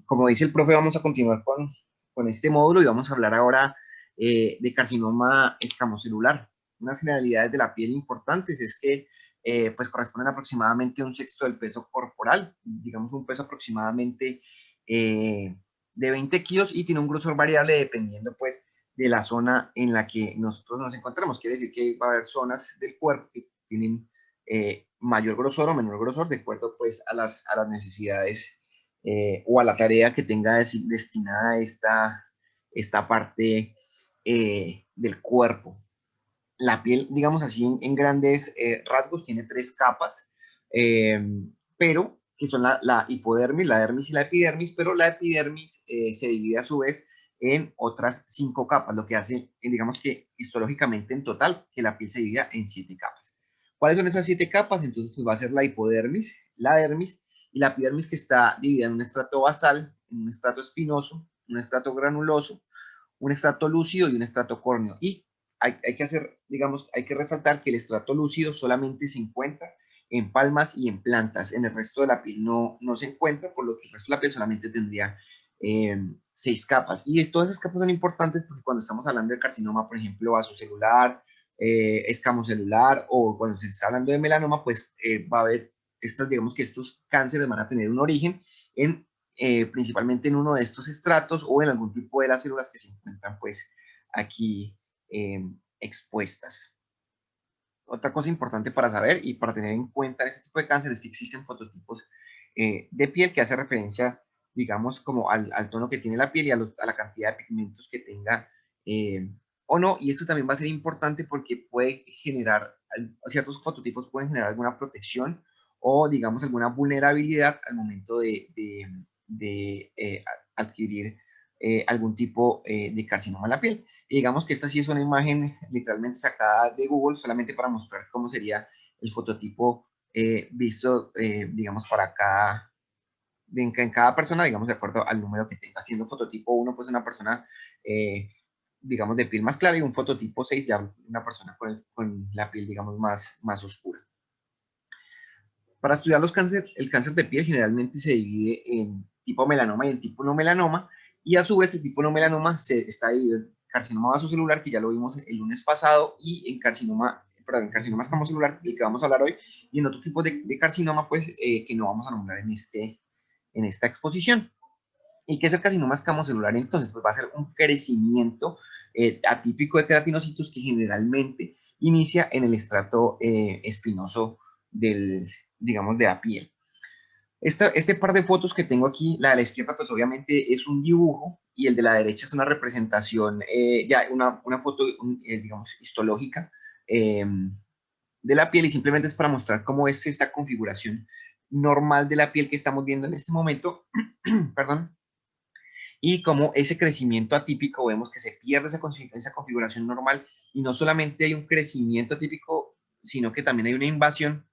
Como dice el profe, vamos a continuar con este módulo y vamos a hablar ahora de carcinoma escamocelular. Unas generalidades de la piel importantes es que pues corresponden aproximadamente a un sexto del peso corporal, digamos un peso aproximadamente de 20 kilos y tiene un grosor variable dependiendo pues de la zona en la que nosotros nos encontramos. Quiere decir que va a haber zonas del cuerpo que tienen mayor grosor o menor grosor de acuerdo pues a las necesidades o a la tarea que tenga destinada esta parte del cuerpo. La piel, digamos así, en grandes rasgos, tiene tres capas, eh, pero que son la hipodermis, la dermis y la epidermis, pero la epidermis se divide a su vez en otras cinco capas, lo que hace, digamos que histológicamente en total, que la piel se divida en siete capas. ¿Cuáles son esas siete capas? Entonces pues va a ser la hipodermis, la dermis y la epidermis, que está dividida en un estrato basal, en un estrato espinoso, un estrato granuloso, un estrato lúcido y un estrato córneo. Y hay que hacer, digamos, hay que resaltar que el estrato lúcido solamente se encuentra en palmas y en plantas. En el resto de la piel no se encuentra, por lo que el resto de la piel solamente tendría seis capas. Y todas esas capas son importantes porque cuando estamos hablando de carcinoma, por ejemplo, vasocelular, escamocelular, o cuando se está hablando de melanoma, pues va a haber digamos que estos cánceres van a tener un origen en principalmente en uno de estos estratos o en algún tipo de las células que se encuentran pues aquí expuestas. Otra cosa importante para saber y para tener en cuenta en este tipo de cáncer es que existen fototipos de piel que hace referencia, digamos, como al tono que tiene la piel y a la cantidad de pigmentos que tenga o no. Y esto también va a ser importante porque puede generar, ciertos fototipos pueden generar alguna protección o, digamos, alguna vulnerabilidad al momento de adquirir algún tipo de carcinoma en la piel. Y digamos que esta sí es una imagen literalmente sacada de Google solamente para mostrar cómo sería el fototipo visto, digamos, para en cada persona, digamos, de acuerdo al número que tenga. Siendo fototipo 1, pues una persona, eh, digamos, de piel más clara, y un fototipo 6, ya una persona con la piel, digamos, más oscura. Para estudiar el cáncer de piel generalmente se divide en tipo melanoma y en tipo no melanoma, y a su vez el tipo no melanoma está dividido en carcinoma vasocelular, que ya lo vimos el lunes pasado, y en en carcinoma escamocelular, del que vamos a hablar hoy, y en otro tipo de carcinoma, pues, que no vamos a nombrar en esta exposición. ¿Y qué es el carcinoma escamocelular? Entonces, pues va a ser un crecimiento atípico de queratinocitos que generalmente inicia en el estrato espinoso digamos, de la piel. Este par de fotos que tengo aquí, la de la izquierda, pues obviamente es un dibujo, y el de la derecha es una representación, ya una foto, digamos, histológica eh, de la piel, y simplemente es para mostrar cómo es esta configuración normal de la piel que estamos viendo en este momento, perdón, y como ese crecimiento atípico vemos que se pierde esa configuración normal, y no solamente hay un crecimiento atípico, sino que también hay una invasión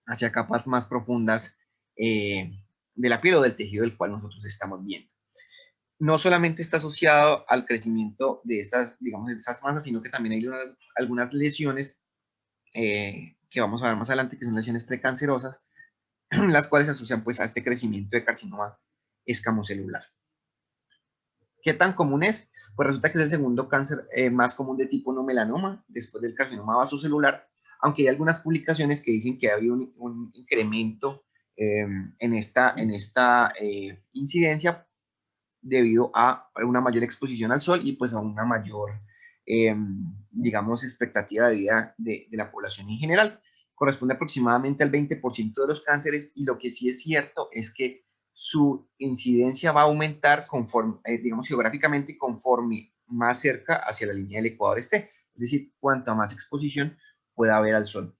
hacia capas más profundas eh, de la piel o del tejido del cual nosotros estamos viendo. No solamente está asociado al crecimiento de estas, digamos, de estas masas, sino que también hay algunas lesiones que vamos a ver más adelante, que son lesiones precancerosas, las cuales se asocian pues a este crecimiento de carcinoma escamocelular. ¿Qué tan común es? Pues resulta que es el segundo cáncer más común de tipo no melanoma, después del carcinoma vasocelular, aunque hay algunas publicaciones que dicen que ha habido un incremento en esta incidencia debido a una mayor exposición al sol y pues a una mayor, eh, digamos, expectativa de vida de la población en general. Corresponde aproximadamente al 20% de los cánceres, y lo que sí es cierto es que su incidencia va a aumentar conforme, digamos, geográficamente, conforme más cerca hacia la línea del Ecuador esté. Es decir, cuanta más exposición pueda haber al sol.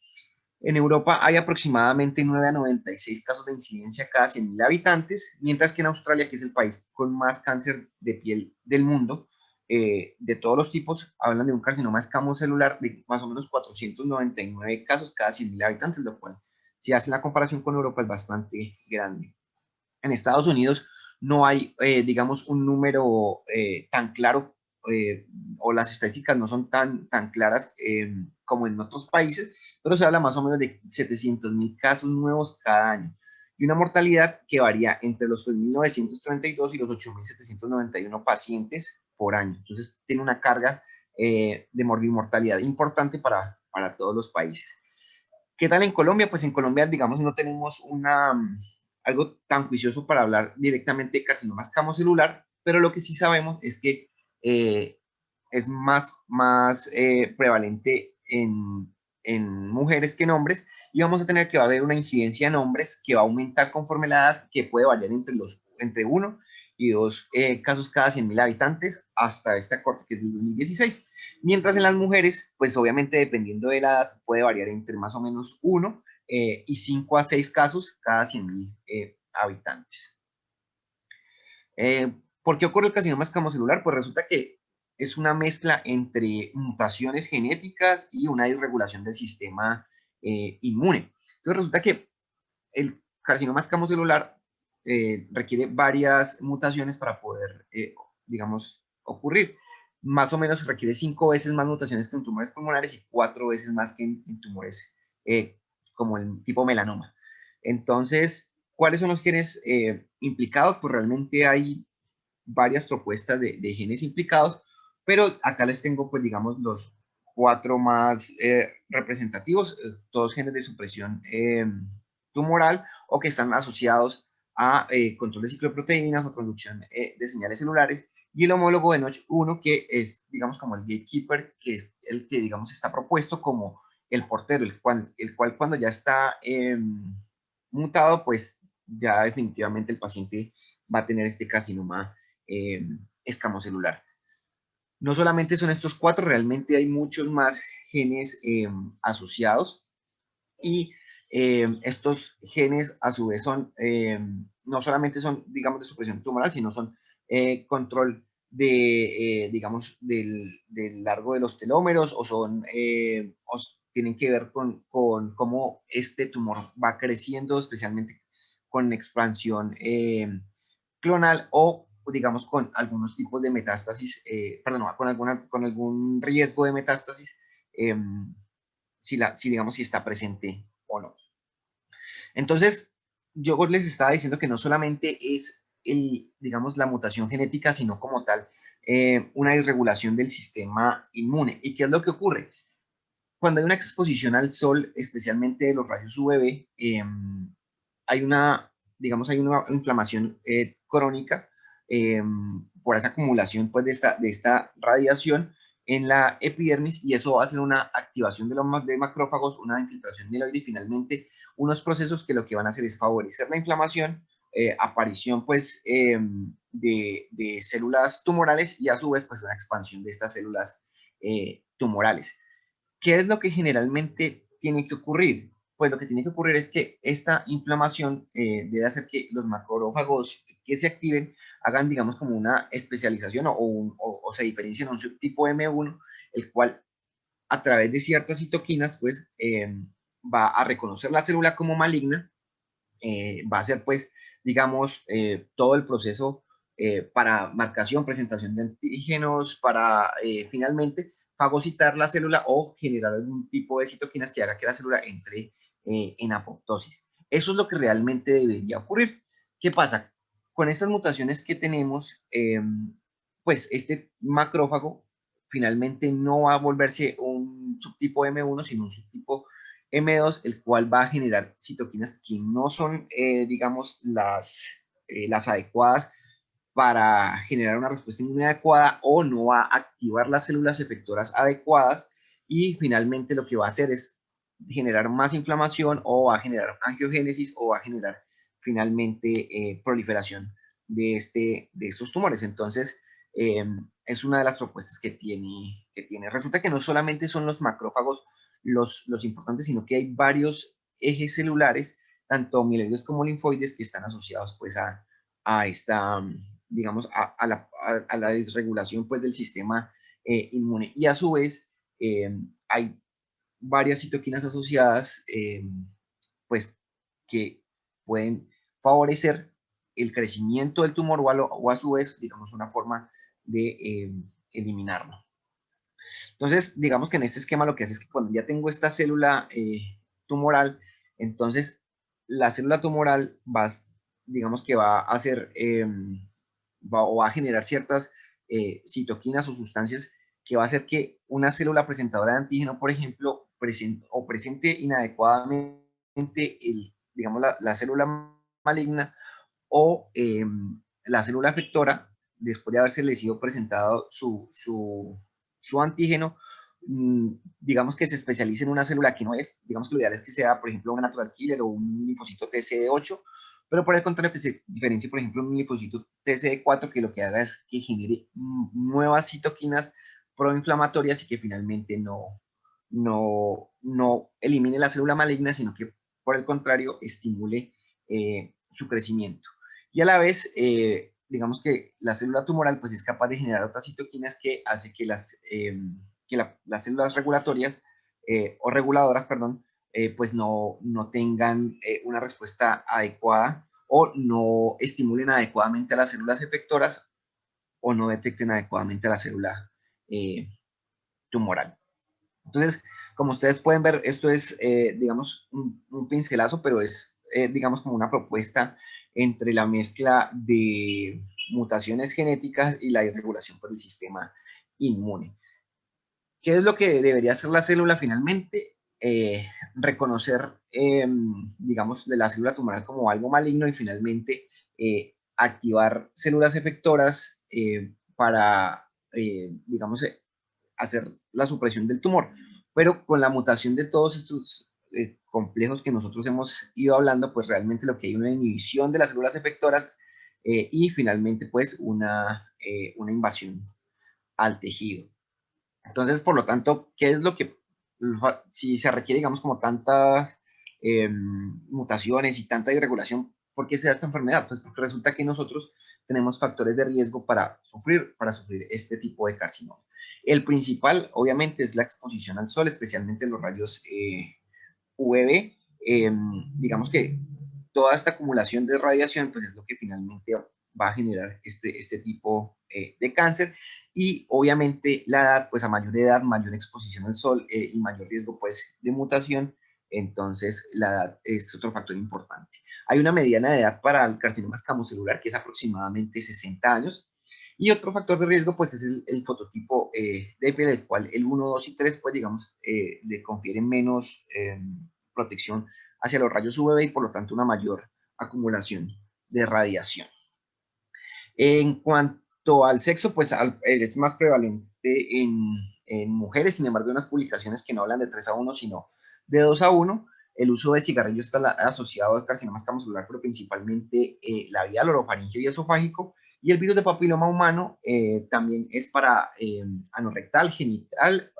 En Europa hay aproximadamente 9 a 96 casos de incidencia cada 100.000 habitantes, mientras que en Australia, que es el país con más cáncer de piel del mundo, de todos los tipos, hablan de un carcinoma escamocelular de más o menos 499 casos cada 100.000 habitantes, lo cual, si hacen la comparación con Europa, es bastante grande. En Estados Unidos no hay, digamos, un número tan claro, eh, o las estadísticas no son tan claras como en otros países, pero se habla más o menos de 700.000 casos nuevos cada año. y una mortalidad que varía entre los 3.932 y los 8.791 pacientes por año. Entonces tiene una carga de morbimortalidad importante para todos los países. ¿Qué tal en Colombia? Pues en Colombia, digamos, no tenemos algo tan juicioso para hablar directamente de carcinoma escamocelular, pero lo que sí sabemos es que es más prevalente en mujeres que en hombres, y vamos a tener que va a haber una incidencia en hombres que va a aumentar conforme la edad, que puede variar entre 1 y 2 casos cada 100.000 habitantes hasta esta corte que es del 2016. Mientras en las mujeres, pues obviamente dependiendo de la edad, puede variar entre más o menos 1 y 5 a 6 casos cada 100.000 habitantes. ¿Por qué ocurre el carcinoma escamocelular? Pues resulta que es una mezcla entre mutaciones genéticas y una disregulación del sistema inmune. Entonces resulta que el carcinoma escamocelular requiere varias mutaciones para poder, digamos, ocurrir. Más o menos requiere 5 veces más mutaciones que en tumores pulmonares y 4 veces más que en tumores como el tipo melanoma. Entonces, ¿cuáles son los genes implicados? Pues realmente hay varias propuestas de genes implicados, pero acá les tengo, pues digamos, los 4 más representativos, todos genes de supresión tumoral o que están asociados a control de ciclo de proteínas o producción de señales celulares, y el homólogo de Notch1, que es, digamos, como el gatekeeper, que es el que, digamos, está propuesto como el portero, el cual cuando ya está mutado, pues ya definitivamente el paciente va a tener este carcinoma escamocelular. No solamente son estos 4, realmente hay muchos más genes asociados, y estos genes a su vez son, no solamente son, digamos, de supresión tumoral, sino son control de, digamos, del largo de los telómeros, o son, o tienen que ver con cómo este tumor va creciendo, especialmente con expansión clonal, o digamos con algunos tipos de metástasis, perdón, con algún riesgo de metástasis, si digamos si está presente o no. Entonces, yo les estaba diciendo que no solamente es digamos, la mutación genética, sino como tal una disregulación del sistema inmune. ¿Y qué es lo que ocurre? Cuando hay una exposición al sol, especialmente de los rayos UVB, hay digamos, hay una inflamación crónica por esa acumulación pues, de esta radiación en la epidermis, y eso va a hacer una activación de macrófagos, una infiltración mieloide y finalmente unos procesos que lo que van a hacer es favorecer la inflamación, aparición pues de células tumorales, y a su vez pues una expansión de estas células tumorales. ¿Qué es lo que generalmente tiene que ocurrir? Pues lo que tiene que ocurrir es que esta inflamación debe hacer que los macrófagos que se activen hagan, digamos, como una especialización o se diferencien a un subtipo M1, el cual a través de ciertas citoquinas, pues, va a reconocer la célula como maligna, va a hacer, pues, digamos, todo el proceso para marcación, presentación de antígenos, para finalmente fagocitar la célula o generar algún tipo de citoquinas que haga que la célula entre en apoptosis. Eso es lo que realmente debería ocurrir. ¿Qué pasa? Con estas mutaciones que tenemos, pues este macrófago finalmente no va a volverse un subtipo M1, sino un subtipo M2, el cual va a generar citoquinas que no son, digamos, las adecuadas para generar una respuesta inmune adecuada, o no va a activar las células efectoras adecuadas, y finalmente lo que va a hacer es generar más inflamación, o va a generar angiogénesis, o va a generar finalmente proliferación de estos tumores. Entonces, es una de las propuestas que tiene. Resulta que no solamente son los macrófagos los importantes, sino que hay varios ejes celulares, tanto mieloides como linfoides, que están asociados pues a esta, digamos, a la desregulación pues del sistema inmune. Y a su vez hay varias citoquinas asociadas pues que pueden favorecer el crecimiento del tumor, o a su vez, digamos, una forma de eliminarlo. Entonces, digamos que en este esquema lo que hace es que cuando ya tengo esta célula tumoral, entonces la célula tumoral va, digamos que va a hacer, va a generar ciertas citoquinas o sustancias que va a hacer que una célula presentadora de antígeno, por ejemplo, presente inadecuadamente digamos, la célula maligna o la célula efectora, después de haberse le sido presentado su antígeno, digamos que se especialice en una célula que no es, digamos que lo ideal es que sea, por ejemplo, un natural killer o un linfocito TCD8, pero por el contrario que se diferencie, por ejemplo, un linfocito TCD4 que lo que haga es que genere nuevas citoquinas proinflamatorias y que finalmente no elimine la célula maligna, sino que por el contrario estimule su crecimiento. Y a la vez, digamos que la célula tumoral pues es capaz de generar otras citoquinas que hace que las células regulatorias o reguladoras, perdón, pues no tengan una respuesta adecuada o no estimulen adecuadamente a las células efectoras o no detecten adecuadamente a la célula tumoral. Entonces, como ustedes pueden ver, esto es, digamos, un pincelazo, pero es, digamos, como una propuesta entre la mezcla de mutaciones genéticas y la irregulación por el sistema inmune. ¿Qué es lo que debería hacer la célula finalmente? Reconocer, digamos, de la célula tumoral como algo maligno y finalmente activar células efectoras para, digamos, hacer la supresión del tumor. Pero con la mutación de todos estos complejos que nosotros hemos ido hablando, pues realmente lo que hay es una inhibición de las células efectoras y finalmente pues una invasión al tejido. Entonces, por lo tanto, ¿qué es lo que, si se requiere, digamos, como tantas mutaciones y tanta irregulación, ¿por qué se da esta enfermedad? Pues porque resulta que nosotros tenemos factores de riesgo para sufrir este tipo de carcinoma. El principal, obviamente, es la exposición al sol, especialmente los rayos UVB. Digamos que toda esta acumulación de radiación, pues es lo que finalmente va a generar este tipo de cáncer. Y obviamente la edad, pues a mayor edad, mayor exposición al sol y mayor riesgo pues de mutación, entonces la edad es otro factor importante. Hay una mediana de edad para el carcinoma escamocelular que es aproximadamente 60 años. Y otro factor de riesgo pues es el fototipo de piel, el cual el 1, 2 y 3 pues digamos le confieren menos protección hacia los rayos UVB y por lo tanto una mayor acumulación de radiación. En cuanto al sexo, pues es más prevalente en mujeres, sin embargo, hay unas publicaciones que no hablan de 3 a 1, sino de 2 a 1. El uso de cigarrillos está asociado al carcinoma escamocelular, pero principalmente labial, orofaringeo y esofágico. Y el virus de papiloma humano también es para anorrectal, genital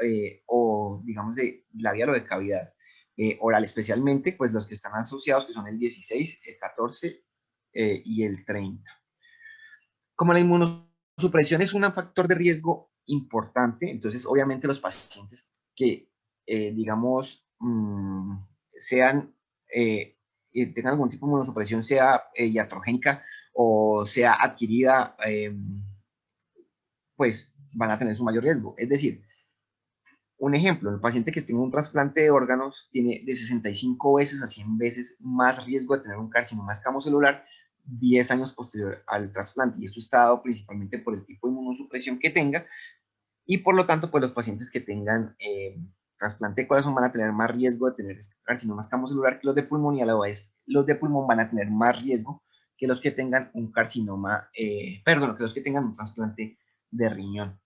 o digamos de labial o de cavidad oral, especialmente pues los que están asociados, que son el 16, el 14 y el 30. Como la inmunosupresión es un factor de riesgo importante, entonces obviamente los pacientes que, digamos, sean, tengan algún tipo de inmunosupresión, sea iatrogénica o sea adquirida, pues van a tener su mayor riesgo. Es decir, un ejemplo, el paciente que tenga un trasplante de órganos tiene de 65 veces a 100 veces más riesgo de tener un carcinoma escamocelular 10 años posterior al trasplante. Y esto está dado principalmente por el tipo de inmunosupresión que tenga. Y por lo tanto, pues los pacientes que tengan trasplante de corazón van a tener más riesgo de tener carcinoma escamocelular que los de pulmón y a la vez los de pulmón van a tener más riesgo que los que tengan un carcinoma, perdón, que los que tengan un trasplante de riñón.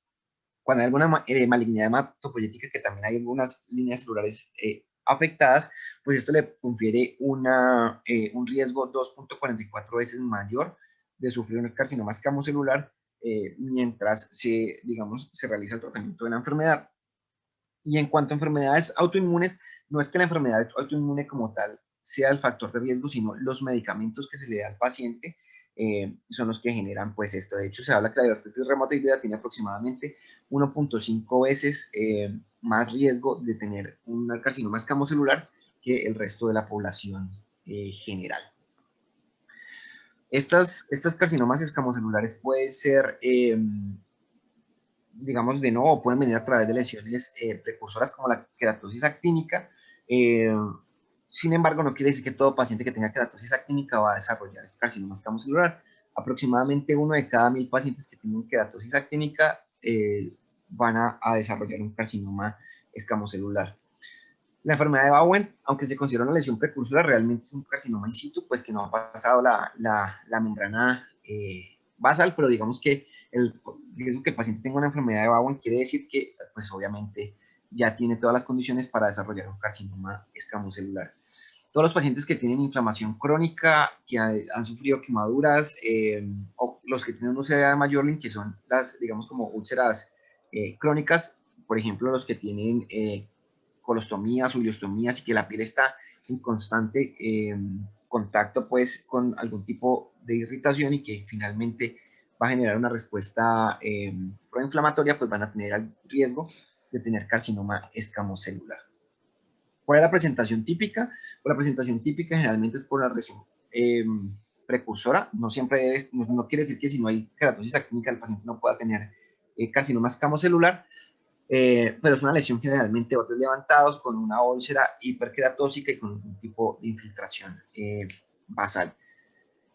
Cuando hay alguna malignidad hematopoyética, que también hay algunas líneas celulares afectadas, pues esto le confiere un riesgo 2.44 veces mayor de sufrir un carcinoma escamocelular mientras digamos, se realiza el tratamiento de la enfermedad. Y en cuanto a enfermedades autoinmunes, no es que la enfermedad autoinmune como tal sea el factor de riesgo, sino los medicamentos que se le da al paciente son los que generan pues esto. De hecho, se habla que la divertitis reumatoidea tiene aproximadamente 1.5 veces más riesgo de tener un carcinoma escamocelular que el resto de la población general. Estas carcinomas escamocelulares pueden ser digamos, de nuevo, pueden venir a través de lesiones precursoras como la queratosis actínica, Sin embargo, no quiere decir que todo paciente que tenga queratosis actínica va a desarrollar este carcinoma escamocelular. Aproximadamente 1 de cada 1000 pacientes que tienen queratosis actínica van a desarrollar un carcinoma escamocelular. La enfermedad de Bowen, aunque se considera una lesión precursora, realmente es un carcinoma in situ, pues que no ha pasado la membrana basal, pero digamos que el riesgo que el paciente tenga una enfermedad de Bowen quiere decir que, pues obviamente, ya tiene todas las condiciones para desarrollar un carcinoma escamocelular. Todos los pacientes que tienen inflamación crónica, que han sufrido quemaduras, o los que tienen úlcera de Majorlin, que son las, digamos, como úlceras crónicas, por ejemplo, los que tienen colostomías o ileostomías y que la piel está en constante contacto pues con algún tipo de irritación y que finalmente va a generar una respuesta proinflamatoria, pues van a tener el riesgo de tener carcinoma escamocelular. ¿Cuál es la presentación típica? Pues la presentación típica generalmente es por la lesión precursora. No siempre no quiere decir que si no hay queratosis actínica el paciente no pueda tener carcinoma escamocelular, pero es una lesión generalmente de bordes levantados con una úlcera hiperqueratósica y con un tipo de infiltración basal.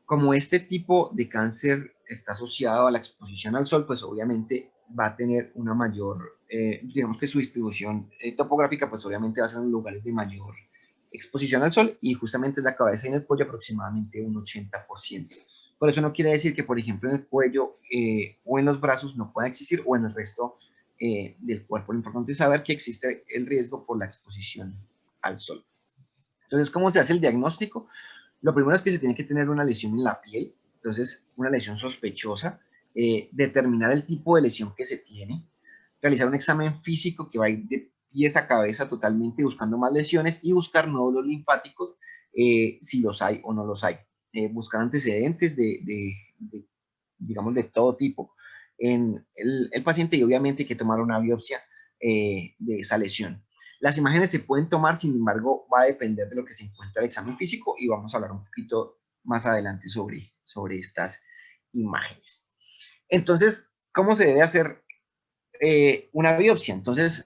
Como este tipo de cáncer está asociado a la exposición al sol, pues obviamente va a tener una mayor, digamos que su distribución topográfica, pues obviamente va a ser en lugares de mayor exposición al sol y justamente en la cabeza y en el cuello aproximadamente un 80%. Por eso no quiere decir que, por ejemplo, en el cuello o en los brazos no pueda existir o en el resto del cuerpo. Lo importante es saber que existe el riesgo por la exposición al sol. Entonces, ¿cómo se hace el diagnóstico? Lo primero es que se tiene que tener una lesión en la piel, entonces una lesión sospechosa, determinar el tipo de lesión que se tiene, realizar un examen físico que va a ir de pies a cabeza totalmente buscando más lesiones y buscar nódulos linfáticos si los hay o no los hay. Buscar antecedentes digamos, de todo tipo en el paciente y obviamente hay que tomar una biopsia de esa lesión. Las imágenes se pueden tomar, sin embargo, va a depender de lo que se encuentra en el examen físico y vamos a hablar un poquito más adelante sobre estas imágenes. Entonces, ¿cómo se debe hacer una biopsia? Entonces,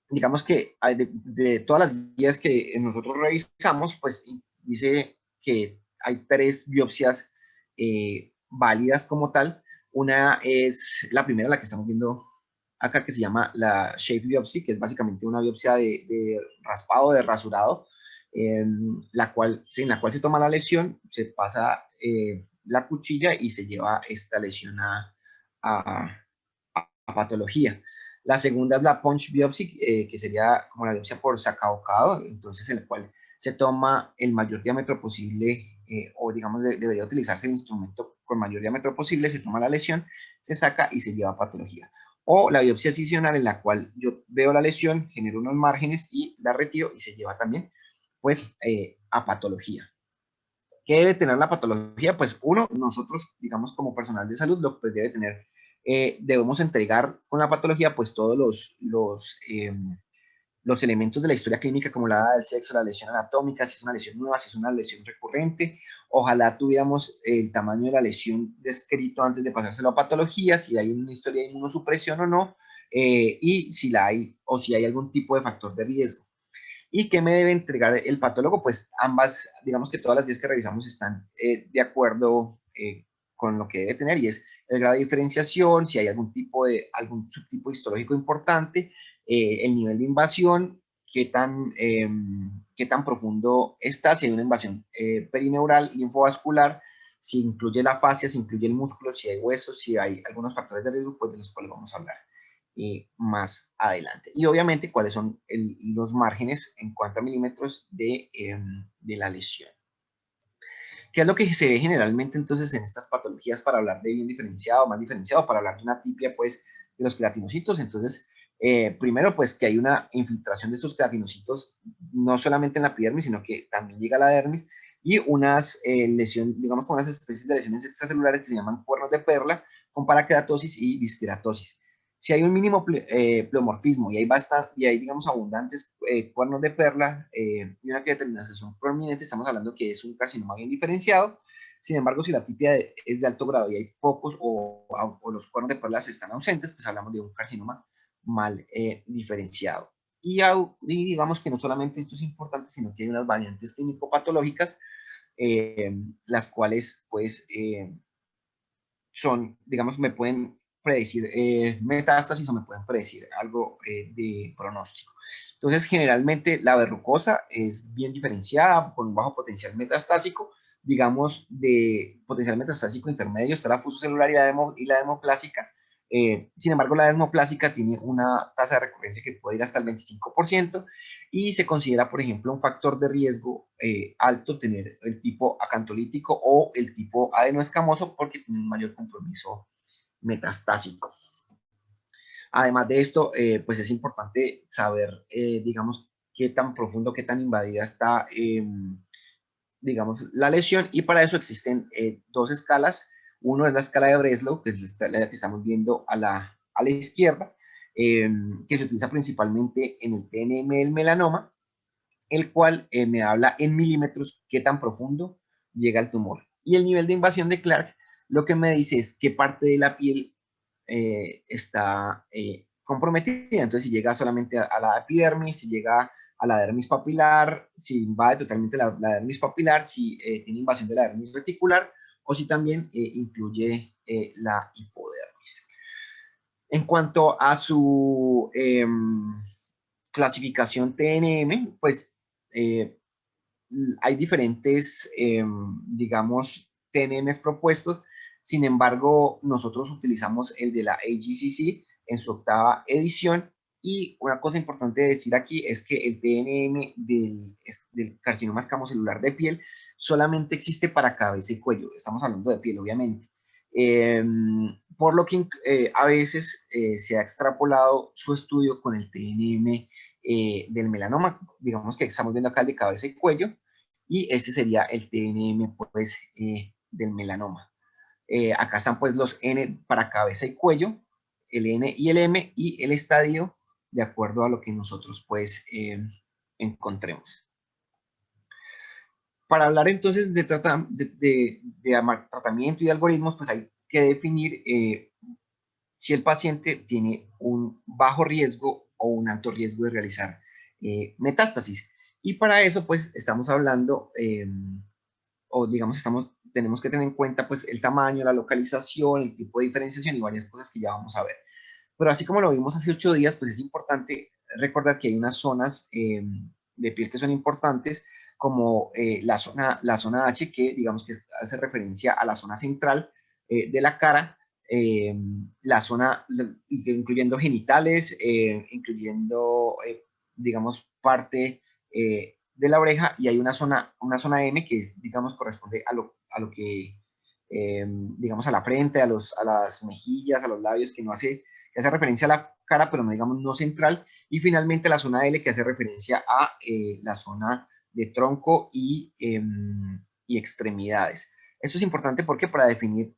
digamos que de todas las guías que nosotros revisamos, pues dice que hay 3 biopsias válidas como tal. Una es la primera, la que estamos viendo acá, que se llama la shape biopsy, que es básicamente una biopsia de raspado, de rasurado, en la cual se toma la lesión, se pasa la cuchilla y se lleva esta lesión a, a patología. La segunda es la punch biopsy, que sería como la biopsia por sacabocado, entonces en la cual se toma el mayor diámetro posible, o digamos debería utilizarse el instrumento con mayor diámetro posible, se toma la lesión, se saca y se lleva a patología. O la biopsia excisional en la cual yo veo la lesión, genero unos márgenes y la retiro y se lleva también pues a patología. ¿Qué debe tener la patología? Pues uno, nosotros, digamos, como personal de salud, lo pues debe tener, debemos entregar con la patología, pues todos los elementos de la historia clínica, como la edad, el sexo, la lesión anatómica, si es una lesión nueva, si es una lesión recurrente. Ojalá tuviéramos el tamaño de la lesión descrito antes de pasárselo a patología, si hay una historia de inmunosupresión o no, y si la hay, o si hay algún tipo de factor de riesgo. ¿Y qué me debe entregar el patólogo? Pues ambas, digamos que todas las guías que revisamos están de acuerdo con lo que debe tener y es el grado de diferenciación, si hay algún subtipo histológico importante, el nivel de invasión, qué tan profundo está, si hay una invasión perineural, linfovascular, si incluye la fascia, si incluye el músculo, si hay huesos, si hay algunos factores de riesgo, pues de los cuales vamos a hablar más adelante. Y obviamente cuáles son los márgenes en cuanto a milímetros de la lesión. ¿Qué es lo que se ve generalmente entonces en estas patologías para hablar de bien diferenciado, más diferenciado, para hablar de una atipia pues de los queratinocitos? Entonces, primero pues que hay una infiltración de esos queratinocitos no solamente en la epidermis, sino que también llega a la dermis y unas lesiones, digamos con unas especies de lesiones extracelulares que se llaman cuernos de perla con paraqueratosis y disqueratosis. Si hay un mínimo pleomorfismo y hay, digamos, abundantes cuernos de perla y una determinación prominente, estamos hablando que es un carcinoma bien diferenciado. Sin embargo, si la tipia es de alto grado y hay pocos o los cuernos de perla están ausentes, pues hablamos de un carcinoma mal diferenciado. y digamos que no solamente esto es importante, sino que hay unas variantes clínico-patológicas, las cuales pues son, digamos, me pueden predecir metástasis o me pueden predecir algo de pronóstico. Entonces, generalmente la verrucosa es bien diferenciada con un bajo potencial metastásico. Digamos, de potencial metastásico intermedio está la fusocelular y la demoplásica. Sin embargo, la desmoplásica tiene una tasa de recurrencia que puede ir hasta el 25% y se considera, por ejemplo, un factor de riesgo alto tener el tipo acantolítico o el tipo adenoescamoso porque tiene un mayor compromiso metastásico. Además de esto, pues es importante saber, digamos, qué tan profundo, qué tan invadida está, digamos, la lesión, y para eso existen dos escalas. Uno es la escala de Breslow, que es la que estamos viendo a la izquierda, que se utiliza principalmente en el TNM del melanoma, el cual me habla en milímetros qué tan profundo llega el tumor. Y el nivel de invasión de Clark lo que me dice es qué parte de la piel está comprometida. Entonces, si llega solamente a la epidermis, si llega a la dermis papilar, si invade totalmente la dermis papilar, si tiene invasión de la dermis reticular, o si también incluye la hipodermis. En cuanto a su clasificación TNM, pues eh, hay diferentes, digamos, TNMs propuestos. Sin embargo, nosotros utilizamos el de la AGCC en su octava edición. Y una cosa importante de decir aquí es que el TNM del carcinoma escamocelular de piel solamente existe para cabeza y cuello. Estamos hablando de piel, obviamente. Eh, por lo que a veces se ha extrapolado su estudio con el TNM del melanoma. Digamos que estamos viendo acá el de cabeza y cuello, y este sería el TNM pues, del melanoma. Acá están pues los N para cabeza y cuello, el N y el M, y el estadio de acuerdo a lo que nosotros pues encontremos. Para hablar entonces de tratamiento y de algoritmos, pues hay que definir si el paciente tiene un bajo riesgo o un alto riesgo de realizar metástasis. Y para eso, pues, estamos hablando, o digamos, tenemos que tener en cuenta, pues, el tamaño, la localización, el tipo de diferenciación y varias cosas que ya vamos a ver. Pero así como lo vimos hace 8 días, pues es importante recordar que hay unas zonas de piel que son importantes, como la zona H, que digamos que hace referencia a la zona central de la cara, eh, la zona, incluyendo genitales, incluyendo, digamos, parte de la oreja, y hay una zona M que es, digamos, corresponde a lo que, digamos, a la frente, a las mejillas, a los labios, que hace referencia a la cara, pero no digamos no central, y finalmente la zona L, que hace referencia a la zona de tronco y extremidades. Esto es importante porque para definir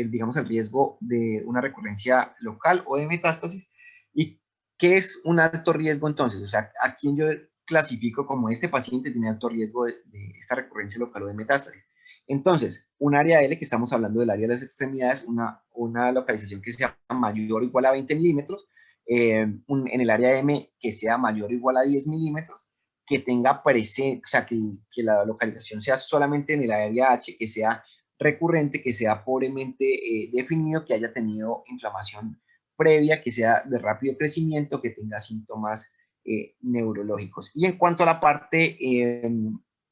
digamos, el riesgo de una recurrencia local o de metástasis. ¿Y qué es un alto riesgo entonces? O sea, ¿a quién yo clasifico como este paciente tiene alto riesgo de esta recurrencia local o de metástasis? Entonces, un área L, que estamos hablando del área de las extremidades, una localización que sea mayor o igual a 20 milímetros, en el área M que sea mayor o igual a 10 milímetros, que tenga presente, o sea, que la localización sea solamente en el área H, que sea recurrente, que sea pobremente definido, que haya tenido inflamación previa, que sea de rápido crecimiento, que tenga síntomas neurológicos. Y en cuanto a la parte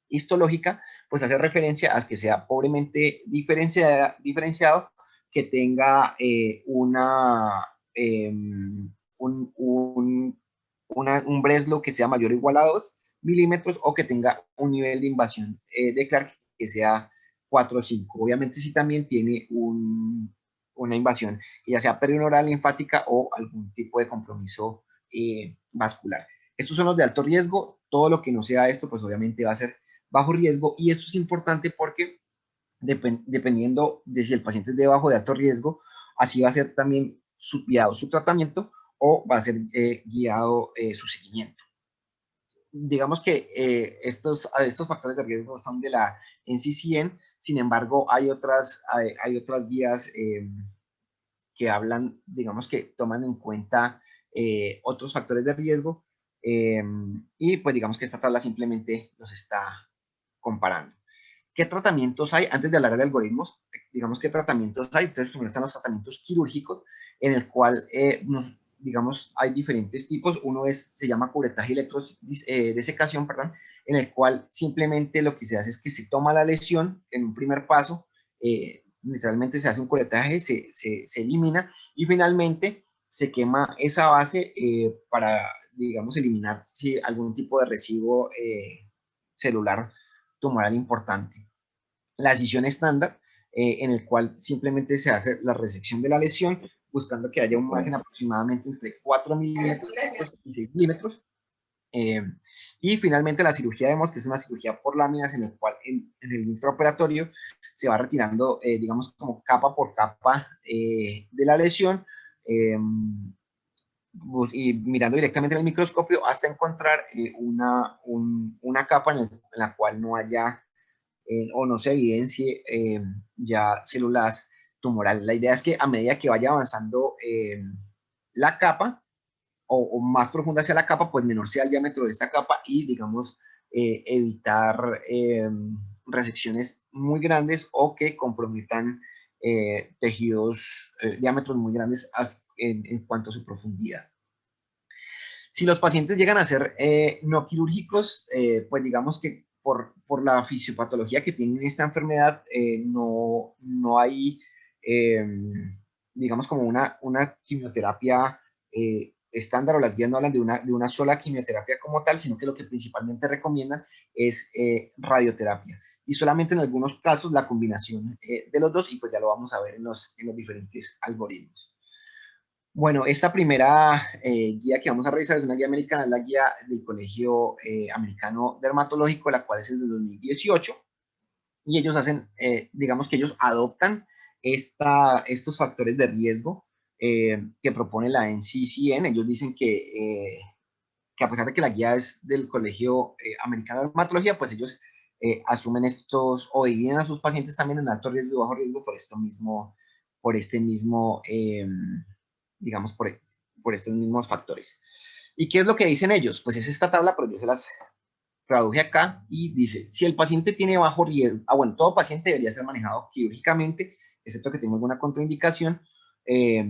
histológica, pues hace referencia a que sea pobremente diferenciado, que tenga un Breslow que sea mayor o igual a 2 milímetros, o que tenga un nivel de invasión de Clark que sea 4 o 5. Obviamente si también tiene una invasión, ya sea perineural, linfática o algún tipo de compromiso vascular. Estos son los de alto riesgo. Todo lo que no sea esto, pues obviamente va a ser bajo riesgo, y esto es importante porque dependiendo de si el paciente es de bajo o de alto riesgo, así va a ser también guiado su tratamiento o va a ser guiado su seguimiento. Digamos que estos factores de riesgo son de la NCCN. Sin embargo, hay otras guías que hablan, digamos que toman en cuenta otros factores de riesgo, Y pues digamos que esta tabla simplemente los está comparando. ¿Qué tratamientos hay? Antes de hablar de algoritmos, digamos qué tratamientos hay. Entonces, primero están los tratamientos quirúrgicos, en el cual, digamos, hay diferentes tipos. Uno se llama curetaje electrodesecación, perdón, en el cual simplemente lo que se hace es que se toma la lesión en un primer paso, literalmente se hace un curetaje, se elimina y finalmente se quema esa base para, digamos, eliminar si algún tipo de residuo celular tumoral importante. La decisión estándar, en el cual simplemente se hace la resección de la lesión, buscando que haya un margen aproximadamente entre 4 milímetros y 6 milímetros. Eh, y finalmente la cirugía vemos que es una cirugía por láminas en el cual en el intraoperatorio se va retirando, digamos, como capa por capa de la lesión, y mirando directamente en el microscopio hasta encontrar una capa en la cual no haya o no se evidencie ya células tumorales. La idea es que a medida que vaya avanzando la capa o más profunda sea la capa, pues menor sea el diámetro de esta capa y, digamos, evitar resecciones muy grandes o que comprometan tejidos, diámetros muy grandes en cuanto a su profundidad. Si los pacientes llegan a ser no quirúrgicos, pues digamos que por la fisiopatología que tienen esta enfermedad, no hay, eh, digamos, como una quimioterapia estándar, o las guías no hablan de una sola quimioterapia como tal, sino que lo que principalmente recomiendan es radioterapia. Y solamente en algunos casos la combinación de los dos, y pues ya lo vamos a ver en los diferentes algoritmos. Bueno, esta primera guía que vamos a revisar es una guía americana, es la guía del Colegio Americano Dermatológico, la cual es el de 2018, y ellos hacen, digamos que ellos adoptan estos factores de riesgo que propone la NCCN. Ellos dicen que a pesar de que la guía es del Colegio Americano de Dermatología, pues ellos asumen estos o dividen a sus pacientes también en alto riesgo y bajo riesgo por este mismo digamos, por estos mismos factores. ¿Y qué es lo que dicen ellos? Pues es esta tabla, pero yo se las traduje acá y dice, si el paciente tiene bajo riesgo, bueno, todo paciente debería ser manejado quirúrgicamente, excepto que tenga alguna contraindicación, eh,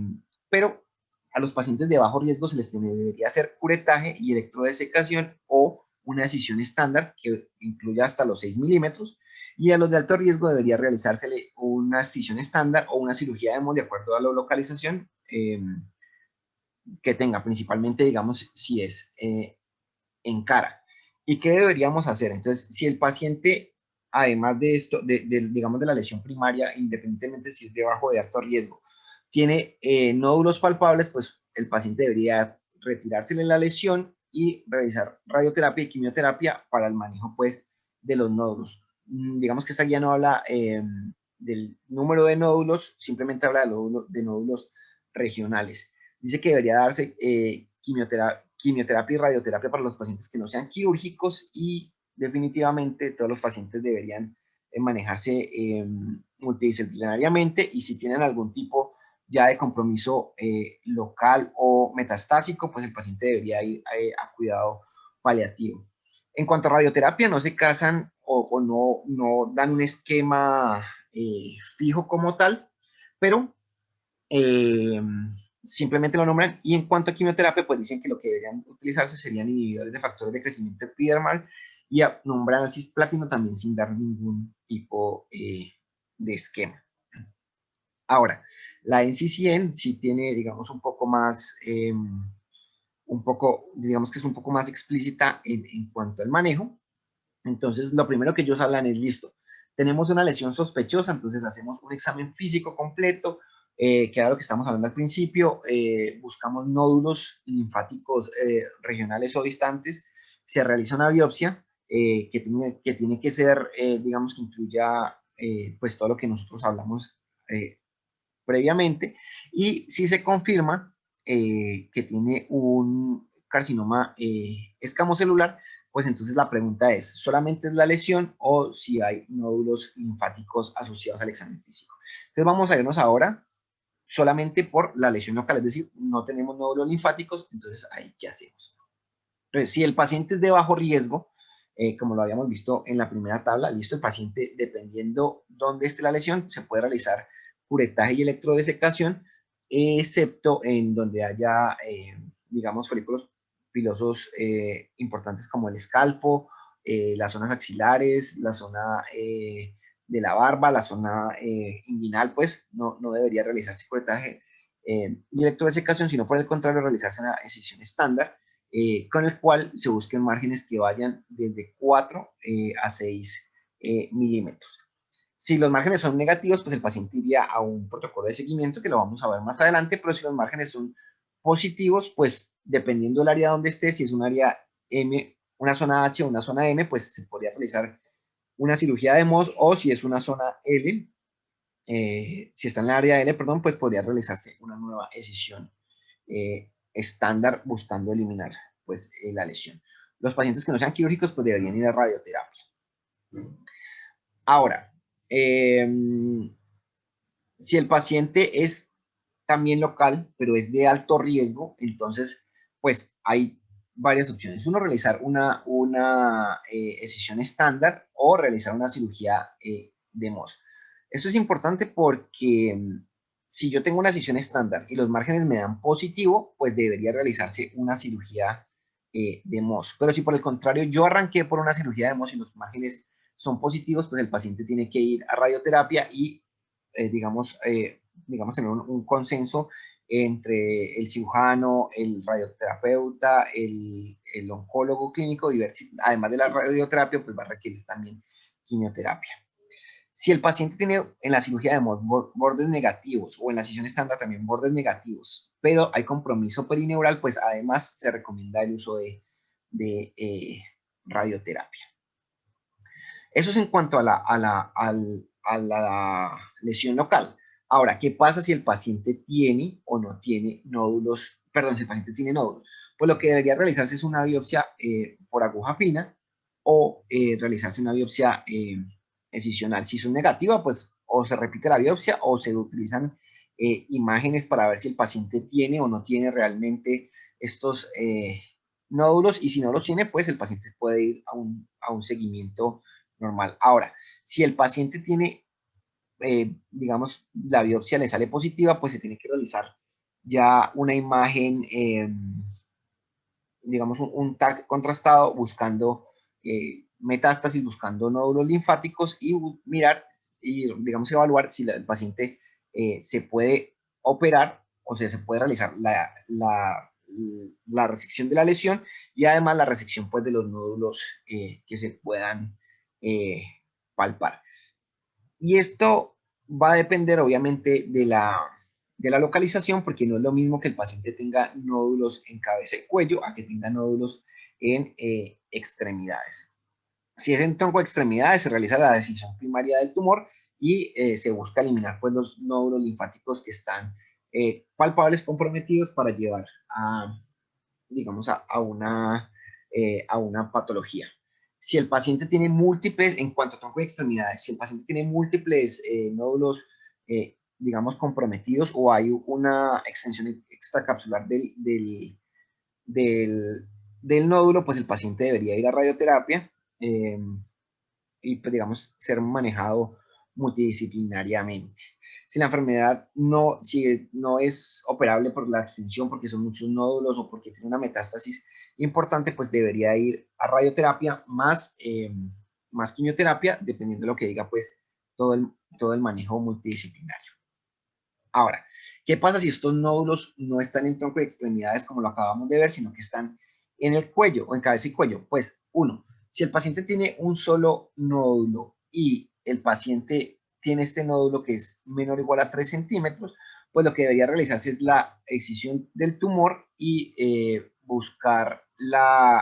pero a los pacientes de bajo riesgo se les debería hacer curetaje y electrodesecación o una decisión estándar que incluya hasta los 6 milímetros, y a los de alto riesgo debería realizársele una decisión estándar o una cirugía de Mohs de acuerdo a la localización que tenga, principalmente, digamos, si es en cara. ¿Y qué deberíamos hacer? Entonces, si el paciente, además de esto, digamos, de la lesión primaria, independientemente si es de bajo o de alto riesgo, tiene nódulos palpables, pues el paciente debería retirársele la lesión y realizar radioterapia y quimioterapia para el manejo, pues, de los nódulos. Digamos que esta guía no habla del número de nódulos, simplemente habla de nódulos regionales. Dice que debería darse quimioterapia y radioterapia para los pacientes que no sean quirúrgicos, y definitivamente todos los pacientes deberían manejarse multidisciplinariamente, y si tienen algún tipo ya de compromiso local o metastásico, pues el paciente debería ir a cuidado paliativo. En cuanto a radioterapia, no se casan o no dan un esquema fijo como tal, pero eh, simplemente lo nombran. Y en cuanto a quimioterapia, pues dicen que lo que deberían utilizarse serían inhibidores de factores de crecimiento epidermal, y nombran al cisplatino también sin dar ningún tipo de esquema. Ahora, la NCCN sí tiene, digamos, un poco más, digamos que es un poco más explícita en cuanto al manejo. Entonces, lo primero que ellos hablan es, listo, tenemos una lesión sospechosa, entonces hacemos un examen físico completo, que era lo que estamos hablando al principio, buscamos nódulos linfáticos regionales o distantes, se realiza una biopsia que tiene que ser, digamos, que incluya pues todo lo que nosotros hablamos previamente, y si se confirma que tiene un carcinoma escamocelular, pues entonces la pregunta es, ¿solamente es la lesión o si hay nódulos linfáticos asociados al examen físico? Entonces vamos a irnos ahora solamente por la lesión local, es decir, no tenemos nódulos linfáticos, entonces ahí, ¿qué hacemos? Entonces, si el paciente es de bajo riesgo, como lo habíamos visto en la primera tabla, listo, el paciente, dependiendo dónde esté la lesión, se puede realizar curetaje y electrodesecación, excepto en donde haya, digamos, folículos pilosos importantes como el escalpo, las zonas axilares, la zona de la barba, la zona inguinal, pues no debería realizarse curetaje y electrodesecación, sino por el contrario, realizarse una excisión estándar, con el cual se busquen márgenes que vayan desde 4 a 6 milímetros. Si los márgenes son negativos, pues el paciente iría a un protocolo de seguimiento que lo vamos a ver más adelante, pero si los márgenes son positivos, pues dependiendo del área donde esté, si es un área M, una zona H o una zona M, pues se podría realizar una cirugía de MOS, o si es una zona L, si está en la área L, perdón, pues podría realizarse una nueva excisión estándar buscando eliminar pues la lesión. Los pacientes que no sean quirúrgicos pues deberían ir a radioterapia. Ahora, si el paciente es también local, pero es de alto riesgo, entonces pues hay varias opciones. Uno, realizar una excisión estándar o realizar una cirugía de MOS. Esto es importante porque si yo tengo una excisión estándar y los márgenes me dan positivo, pues debería realizarse una cirugía de MOS. Pero si por el contrario yo arranqué por una cirugía de MOS y los márgenes son positivos, pues el paciente tiene que ir a radioterapia y, digamos, tener un consenso entre el cirujano, el radioterapeuta, el oncólogo clínico y ver si, además de la radioterapia, pues va a requerir también quimioterapia. Si el paciente tiene en la cirugía de bordes negativos o en la sesión estándar también bordes negativos, pero hay compromiso perineural, pues además se recomienda el uso de radioterapia. Eso es en cuanto a la lesión local. Ahora, ¿qué pasa si el paciente tiene o no tiene nódulos? Perdón, si el paciente tiene nódulos. Pues lo que debería realizarse es una biopsia por aguja fina o realizarse una biopsia excisional. Si son negativas, pues o se repite la biopsia o se utilizan imágenes para ver si el paciente tiene o no tiene realmente estos nódulos, y si no los tiene, pues el paciente puede ir a un seguimiento normal. Ahora, si el paciente tiene, digamos, la biopsia le sale positiva, pues se tiene que realizar ya una imagen, digamos, un TAC contrastado buscando metástasis, buscando nódulos linfáticos y mirar y, digamos, evaluar si el paciente se puede operar, o sea, se puede realizar la resección de la lesión y además la resección pues de los nódulos que se puedan palpar. Y esto va a depender obviamente de la localización, porque no es lo mismo que el paciente tenga nódulos en cabeza y cuello a que tenga nódulos en extremidades. Si es en tronco de extremidades, se realiza la decisión primaria del tumor y se busca eliminar pues, los nódulos linfáticos que están palpables, comprometidos, para llevar a, digamos, a una patología. Si el paciente tiene múltiples, en cuanto a tronco de extremidades, si el paciente tiene múltiples nódulos, digamos, comprometidos, o hay una extensión extracapsular del, del nódulo, pues el paciente debería ir a radioterapia y, pues, digamos, ser manejado multidisciplinariamente. Si la enfermedad si no es operable por la extensión, porque son muchos nódulos o porque tiene una metástasis importante, pues debería ir a radioterapia más quimioterapia, dependiendo de lo que diga pues todo el manejo multidisciplinario. Ahora, ¿qué pasa si estos nódulos no están en tronco de extremidades como lo acabamos de ver, sino que están en el cuello o en cabeza y cuello? Pues uno, si el paciente tiene un solo nódulo y el paciente tiene este nódulo que es menor o igual a 3 centímetros, pues lo que debería realizarse es la excisión del tumor y buscar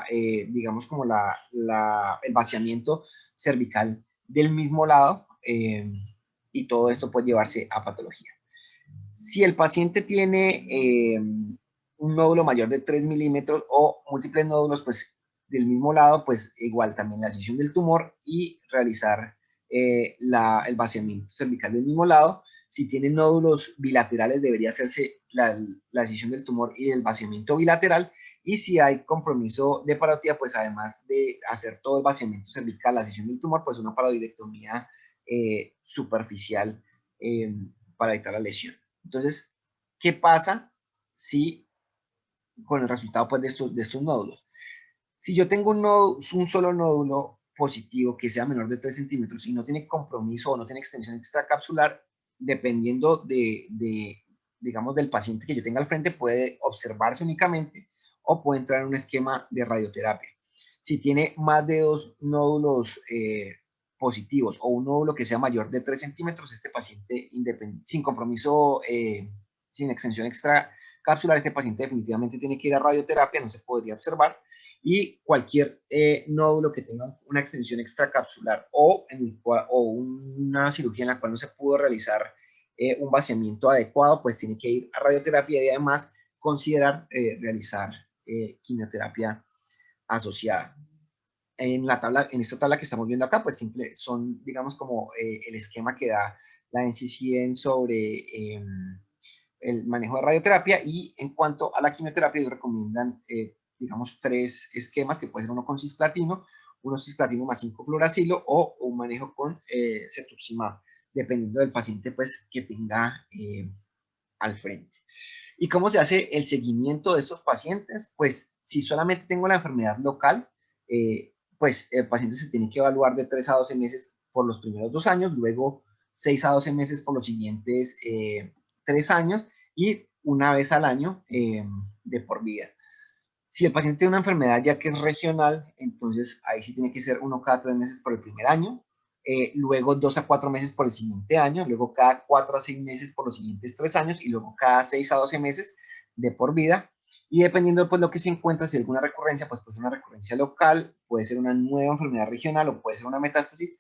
digamos, como el vaciamiento cervical del mismo lado, y todo esto puede llevarse a patología. Si el paciente tiene un nódulo mayor de 3 milímetros o múltiples nódulos, pues del mismo lado, pues igual también la excisión del tumor y realizar el vaciamiento cervical del mismo lado. Si tiene nódulos bilaterales, debería hacerse la decisión del tumor y del vaciamiento bilateral. Y si hay compromiso de parotida, pues además de hacer todo el vaciamiento cervical, la decisión del tumor, pues una paroidectomía superficial para evitar la lesión. Entonces, ¿qué pasa si con el resultado pues, de estos nódulos? Si yo tengo un solo nódulo positivo que sea menor de 3 centímetros y no tiene compromiso o no tiene extensión extracapsular, dependiendo digamos, del paciente que yo tenga al frente, puede observarse únicamente o puede entrar en un esquema de radioterapia. Si tiene más de 2 nódulos positivos o un nódulo que sea mayor de 3 centímetros, este paciente sin compromiso, sin extensión extracapsular, este paciente definitivamente tiene que ir a radioterapia, no se podría observar. Y cualquier nódulo que tenga una extensión extracapsular o una cirugía en la cual no se pudo realizar un vaciamiento adecuado, pues tiene que ir a radioterapia y además considerar realizar quimioterapia asociada. En esta tabla que estamos viendo acá, pues simple, son, digamos, como el esquema que da la NCCN sobre el manejo de radioterapia. Y en cuanto a la quimioterapia, ellos recomiendan, digamos, 3 esquemas, que puede ser uno con cisplatino, uno cisplatino más 5-fluoracilo o un manejo con cetuximab, dependiendo del paciente pues, que tenga al frente. ¿Y cómo se hace el seguimiento de estos pacientes? Pues si solamente tengo la enfermedad local, pues el paciente se tiene que evaluar de 3 a 12 meses por los primeros 2 años, luego 6 a 12 meses por los siguientes 3 años y una vez al año de por vida. Si el paciente tiene una enfermedad ya que es regional, entonces ahí sí tiene que ser 1 cada 3 meses por el primer año, luego 2 a 4 meses por el siguiente año, luego cada 4 a 6 meses por los siguientes 3 años y luego cada 6 a 12 meses de por vida. Y dependiendo pues lo que se encuentra, si hay alguna recurrencia, pues puede ser una recurrencia local, puede ser una nueva enfermedad regional o puede ser una metástasis,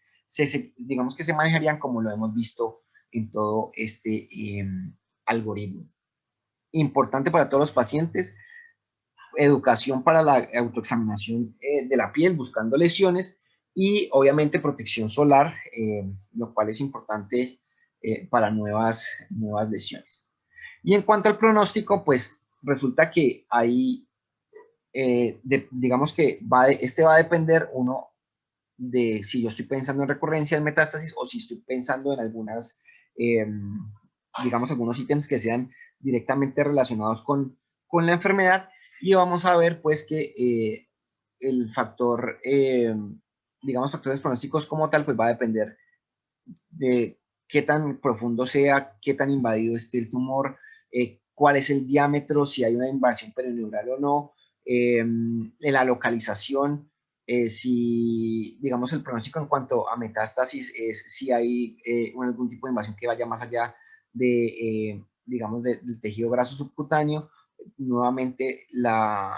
digamos que se manejarían como lo hemos visto en todo este algoritmo. Importante para todos los pacientes, educación para la autoexaminación de la piel buscando lesiones y obviamente protección solar, lo cual es importante para nuevas lesiones. Y en cuanto al pronóstico, pues resulta que hay, digamos que este va a depender uno de si yo estoy pensando en recurrencia en metástasis o si estoy pensando en algunas, digamos, algunos ítems que sean directamente relacionados con la enfermedad. Y vamos a ver, pues, que el factor, digamos, factores pronósticos como tal, pues va a depender de qué tan profundo sea, qué tan invadido esté el tumor, cuál es el diámetro, si hay una invasión perineural o no, la localización, si, digamos, el pronóstico en cuanto a metástasis es si hay algún tipo de invasión que vaya más allá de, digamos, del tejido graso subcutáneo, nuevamente la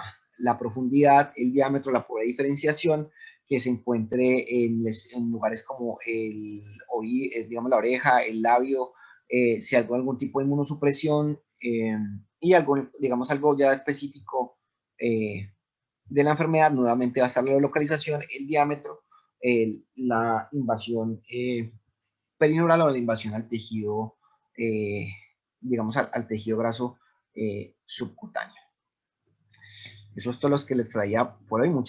profundidad, el diámetro, la pobre diferenciación, que se encuentre en lugares como digamos, la oreja, el labio, si hay algún tipo de inmunosupresión y algo, digamos, algo ya específico de la enfermedad, nuevamente va a estar la localización, el diámetro, la invasión perineural o la invasión al tejido, digamos, al tejido graso subcutáneo. Eso es todo lo que les traía por hoy. Muchas